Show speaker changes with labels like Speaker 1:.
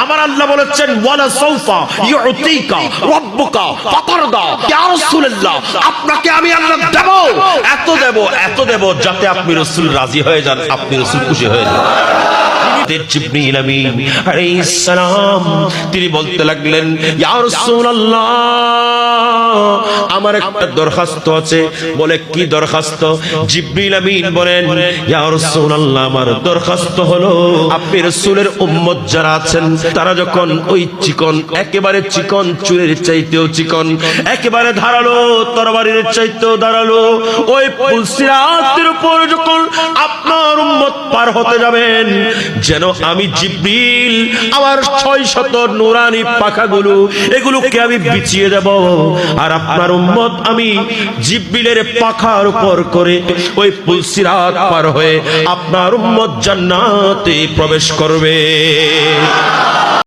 Speaker 1: আমার আল্লাহ বলেছেন ওয়ালা সাউফা ইউতিকা রাব্বুকা ফাতারদা। ইয়া রাসূলুল্লাহ, আপনাকে আমি আল্লাহ দেব, এত দেব যাতে আপনি রাসূল রাজি হয়ে যান, আপনি রাসূল খুশি হয়ে যান। জিবরিল আমিন আলাইহিস সালাম তিনি বলতে লাগলেন, ইয়া রাসূলুল্লাহ, আমার একটা দরখাস্ত আছে। বলে কি দরখাস্ত? জিবরিল আমিন বলেন, ইয়া রাসূলুল্লাহ, আমার দরখাস্ত হলো আপনি রাসূলের উম্মত যারা আছেন তারা যখন ওই চিকন, একেবারে চিকন চুলের চাইতেও চিকন, একেবারে ধারালো তরবারির চাইতেও ধারালো ওই পুল সিরাতের উপর যখন আপনার উম্মত পার হতে যাবেন, যেন আমি জিবরিল আমার 600 নূরানি পাখাগুলো এগুলোকে আমি বিছিয়ে দেব, আর আপনার উম্মত আমি জিবরিলের পাখার উপর করে ওই পুল সিরাত পার হয়ে আপনার উম্মত জান্নাতে প্রবেশ করবে।